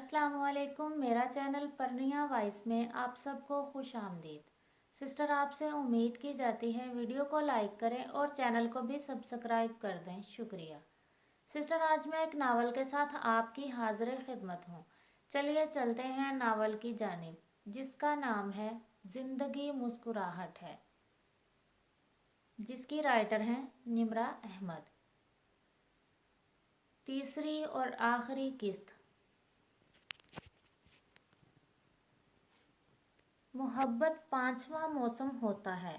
अस्सलाम वालेकुम। मेरा चैनल परनिया वॉइस में आप सबको खुश आमदीद। सिस्टर, आपसे उम्मीद की जाती है वीडियो को लाइक करें और चैनल को भी सब्सक्राइब कर दें। शुक्रिया। सिस्टर, आज मैं एक नावल के साथ आपकी हाजिर खिदमत हूँ। चलिए चलते हैं नावल की जानिब, जिसका नाम है ज़िंदगी मुस्कुराहट है, जिसकी राइटर हैं निम्रा अहमद। तीसरी और आखिरी किस्त। मोहब्बत पांचवा मौसम होता है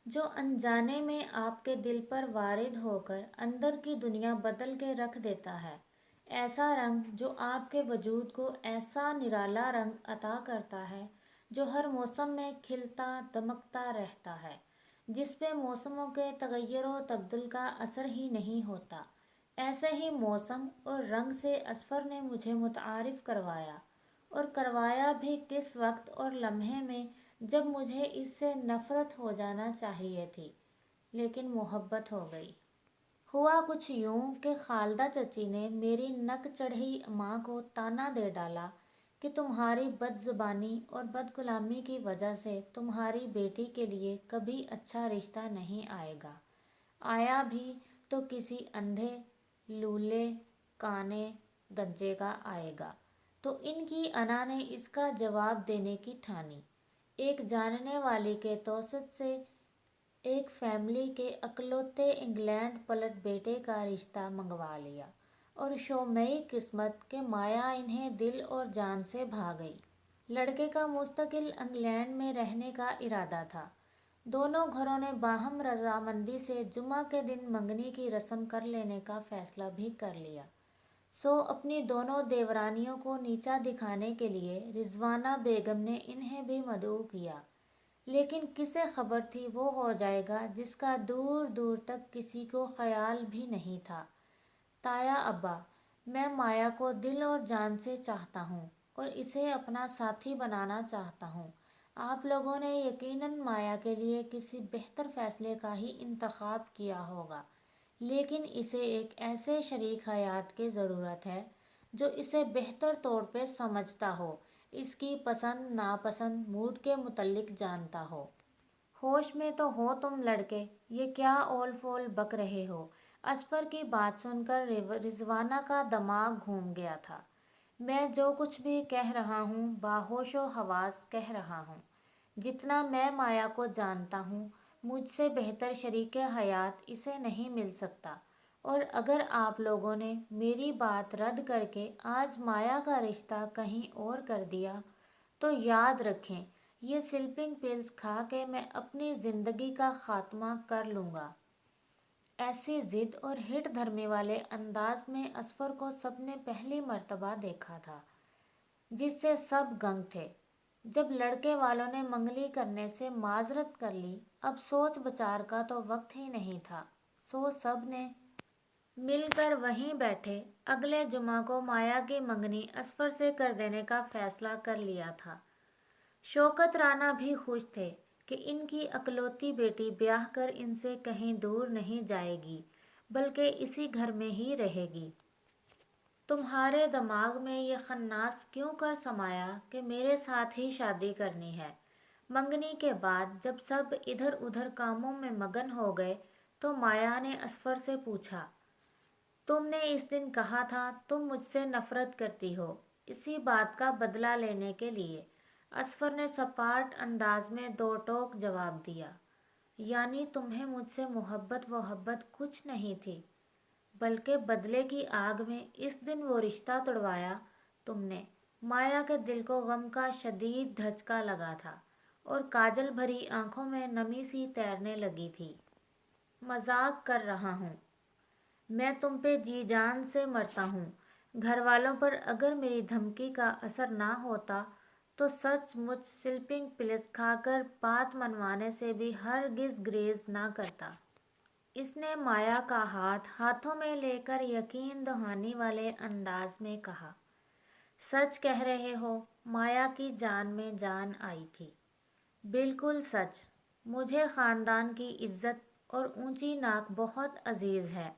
जो अनजाने में आपके दिल पर वारिद होकर अंदर की दुनिया बदल के रख देता है। ऐसा रंग जो आपके वजूद को ऐसा निराला रंग अता करता है जो हर मौसम में खिलता दमकता रहता है, जिस पे मौसमों के तगय्युर व तब्दुल का असर ही नहीं होता। ऐसे ही मौसम और रंग से असफ़र ने मुझे मुतारिफ़ करवाया, और करवाया भी किस वक्त और लम्हे में जब मुझे इससे नफ़रत हो जाना चाहिए थी, लेकिन मोहब्बत हो गई। हुआ कुछ यूं कि खालदा चची ने मेरी नक चढ़ी माँ को ताना दे डाला कि तुम्हारी बदज़ुबानी और बदगुलामी की वजह से तुम्हारी बेटी के लिए कभी अच्छा रिश्ता नहीं आएगा। आया भी तो किसी अंधे, लूले, काने, गंजे का आएगा। तो इनकी अना ने इसका जवाब देने की ठानी। एक जानने वाली के तौसत से एक फैमिली के अकलौते इंग्लैंड पलट बेटे का रिश्ता मंगवा लिया, और शोमई किस्मत के माया इन्हें दिल और जान से भा गई। लड़के का मुस्तकिल इंग्लैंड में रहने का इरादा था। दोनों घरों ने बाहम रजामंदी से जुमा के दिन मंगनी की रस्म कर लेने का फैसला भी कर लिया। सो अपनी दोनों देवरानियों को नीचा दिखाने के लिए रिजवाना बेगम ने इन्हें भी मदऊ किया, लेकिन किसे खबर थी वो हो जाएगा जिसका दूर दूर तक किसी को ख्याल भी नहीं था। ताया अब्बा, मैं माया को दिल और जान से चाहता हूँ और इसे अपना साथी बनाना चाहता हूँ। आप लोगों ने यकीनन माया के लिए किसी बेहतर फ़ैसले का ही इंतखाब किया होगा, लेकिन इसे एक ऐसे शरीक हयात की ज़रूरत है जो इसे बेहतर तौर पे समझता हो, इसकी पसंद नापसंद मूड के मुतल्लिक जानता हो। होश में तो हो तुम लड़के, ये क्या ओल फोल बक रहे हो? असफर की बात सुनकर रिजवाना का दिमाग घूम गया था। मैं जो कुछ भी कह रहा हूँ बाहोशो हवास कह रहा हूँ। जितना मैं माया को जानता हूँ, मुझसे बेहतर शरीके हयात इसे नहीं मिल सकता। और अगर आप लोगों ने मेरी बात रद्द करके आज माया का रिश्ता कहीं और कर दिया, तो याद रखें, ये स्लीपिंग पिल्स खा के मैं अपनी ज़िंदगी का ख़ात्मा कर लूँगा। ऐसी ज़िद और हिट धरने वाले अंदाज में असफ़र को सबने पहली मर्तबा देखा था, जिससे सब गंग थे। जब लड़के वालों ने मंगली करने से माजरत कर ली, अब सोच विचार का तो वक्त ही नहीं था। सो सब ने मिलकर वहीं बैठे अगले जुमा को माया की मंगनी असफ़र से कर देने का फ़ैसला कर लिया था। शौकत राना भी खुश थे कि इनकी अकलौती बेटी ब्याह कर इनसे कहीं दूर नहीं जाएगी, बल्कि इसी घर में ही रहेगी। तुम्हारे दिमाग में ये खन्नास क्यों कर समाया कि मेरे साथ ही शादी करनी है? मंगनी के बाद जब सब इधर उधर कामों में मगन हो गए, तो माया ने असफ़र से पूछा, तुमने इस दिन कहा था तुम मुझसे नफ़रत करती हो, इसी बात का बदला लेने के लिए। असफ़र ने सपाट अंदाज में दो टोक जवाब दिया, यानी तुम्हें मुझसे मोहब्बत कुछ नहीं थी, बल्कि बदले की आग में इस दिन वो रिश्ता तोड़वाया तुमने। माया के दिल को गम का शदीद धचका लगा था और काजल भरी आंखों में नमी सी तैरने लगी थी। मजाक कर रहा हूँ, मैं तुम पे जी जान से मरता हूँ। घर वालों पर अगर मेरी धमकी का असर ना होता तो सचमुच स्लीपिंग पिल्स खाकर बात मनवाने से भी हरगिज़ ग्रेज ना करता। इसने माया का हाथ हाथों में लेकर यकीन दहानी वाले अंदाज में कहा, सच कह रहे हो? माया की जान में जान आई थी। बिल्कुल सच। मुझे ख़ानदान की इज्जत और ऊंची नाक बहुत अजीज़ है।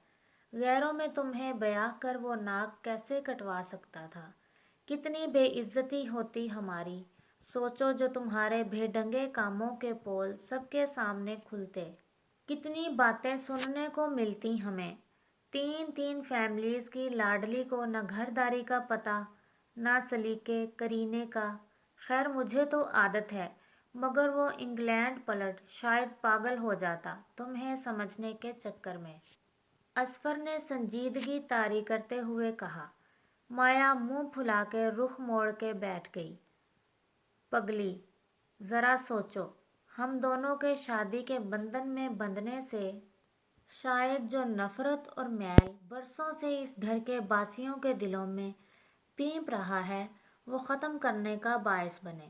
गैरों में तुम्हें ब्याह कर वो नाक कैसे कटवा सकता था? کتنی بے عزتی ہوتی ہماری، سوچو جو تمہارے بے ڈنگے کاموں کے پول سب کے سامنے کھلتے، کتنی باتیں سننے کو ملتی ہمیں، تین تین فیملیز کی لاڈلی کو نہ گھرداری کا پتہ، نہ سلیقے کرینے کا۔ خیر مجھے تو عادت ہے، مگر وہ انگلینڈ پلٹ شاید پاگل ہو جاتا تمہیں سمجھنے کے چکر میں۔ اصفر نے سنجیدگی طاری کرتے ہوئے کہا۔ مایا منہ پھلا کے رخ موڑ کے بیٹھ گئی۔ پگلی، ذرا سوچو، ہم دونوں کے شادی کے بندھن میں بندھنے سے شاید جو نفرت اور میل برسوں سے اس گھر کے باسیوں کے دلوں میں پیپ رہا ہے وہ ختم کرنے کا باعث بنے،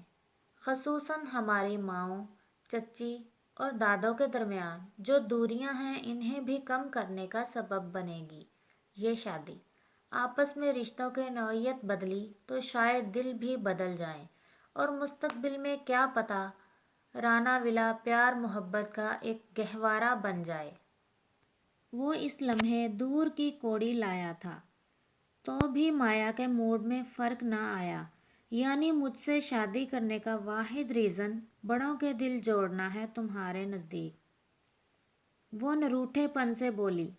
خصوصاً ہماری ماؤں، چچی اور دادوں کے درمیان جو دوریاں ہیں انہیں بھی کم کرنے کا سبب بنے گی یہ شادی۔ آپس میں رشتوں کی نوعیت بدلی تو شاید دل بھی بدل جائیں، اور مستقبل میں کیا پتہ رانا ولا پیار محبت کا ایک گہوارہ بن جائے۔ وہ اس لمحے دور کی کوڑی لایا تھا تو بھی مایا کے موڈ میں فرق نہ آیا، یعنی مجھ سے شادی کرنے کا واحد ریزن بڑوں کے دل جوڑنا ہے تمہارے نزدیک۔ وہ نروٹھے پن سے بولی۔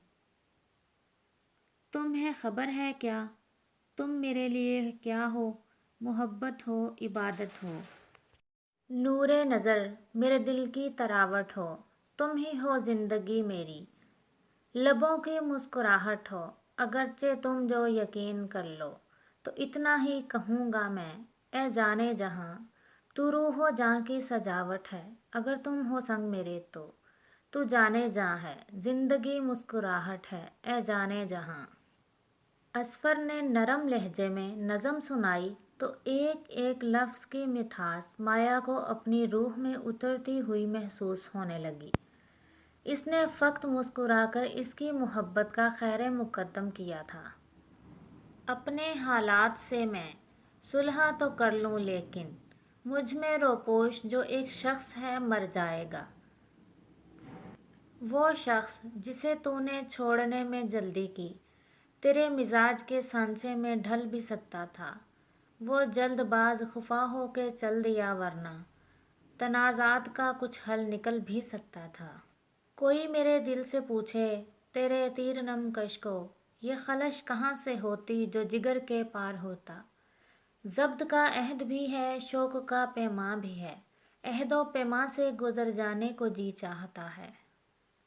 تمہیں خبر ہے کیا تم میرے لیے کیا ہو؟ محبت ہو، عبادت ہو، نور نظر، میرے دل کی تراوٹ ہو، تم ہی ہو زندگی میری، لبوں کی مسکراہٹ ہو، اگرچہ تم جو یقین کر لو تو اتنا ہی کہوں گا میں، اے جانے جہاں تو روح و جاں کی سجاوٹ ہے، اگر تم ہو سنگ میرے تو جانے جہاں ہے، زندگی مسکراہٹ ہے، اے جانے جہاں۔ اصفر نے نرم لہجے میں نظم سنائی تو ایک ایک لفظ کی مٹھاس مایا کو اپنی روح میں اترتی ہوئی محسوس ہونے لگی۔ اس نے فقط مسکرا کر اس کی محبت کا خیر مقدم کیا تھا۔ اپنے حالات سے میں صلح تو کر لوں لیکن مجھ میں روپوش جو ایک شخص ہے مر جائے گا۔ وہ شخص جسے تو نے چھوڑنے میں جلدی کی، تیرے مزاج کے سانچے میں ڈھل بھی سکتا تھا، وہ جلد باز خفا ہو کے چل دیا ورنہ تنازعات کا کچھ حل نکل بھی سکتا تھا۔ کوئی میرے دل سے پوچھے تیرے تیر نم کش کو یہ خلش کہاں سے ہوتی جو جگر کے پار ہوتا، ضبط کا عہد بھی ہے شوق کا پیماں بھی ہے، عہد و پیماں سے گزر جانے کو جی چاہتا ہے،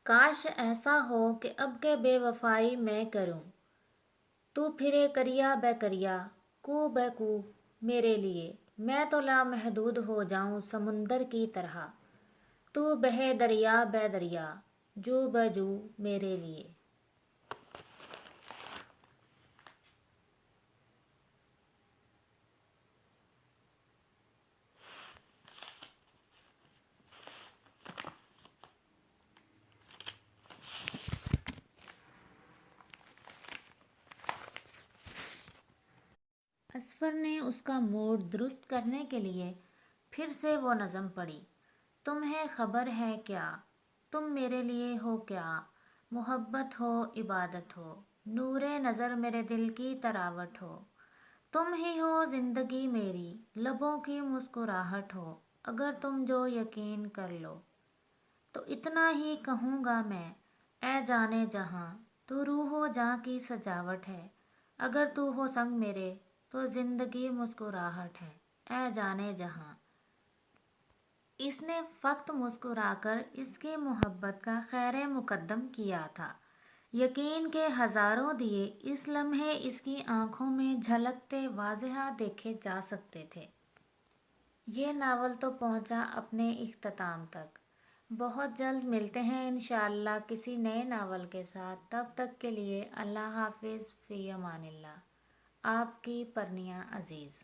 کاش ایسا ہو کہ اب کے بے وفائی میں کروں، تو پھرے کریا بے کریا کو بے کو میرے لیے، میں تو لامحدود ہو جاؤں سمندر کی طرح، تو بہے دریا بے دریا جو بے جو میرے لیے۔ اصفر نے اس کا موڈ درست کرنے کے لیے پھر سے وہ نظم پڑھی۔ تمہیں خبر ہے کیا تم میرے لیے ہو کیا، محبت ہو، عبادت ہو، نور نظر میرے دل کی تراوٹ ہو، تم ہی ہو زندگی میری، لبوں کی مسکراہٹ ہو، اگر تم جو یقین کر لو تو اتنا ہی کہوں گا میں، اے جانے جہاں تو روح و جاں کی سجاوٹ ہے، اگر تو ہو سنگ میرے تو زندگی مسکراہٹ ہے، اے جانے جہاں۔ اس نے فقط مسکرا کر اس کی محبت کا خیر مقدم کیا تھا، یقین کے ہزاروں دیے اس لمحے اس کی آنکھوں میں جھلکتے واضح دیکھے جا سکتے تھے۔ یہ ناول تو پہنچا اپنے اختتام تک۔ بہت جلد ملتے ہیں انشاءاللہ کسی نئے ناول کے ساتھ، تب تک کے لیے اللہ حافظ، فی امان اللہ۔ آپ کی پرنیا عزیز۔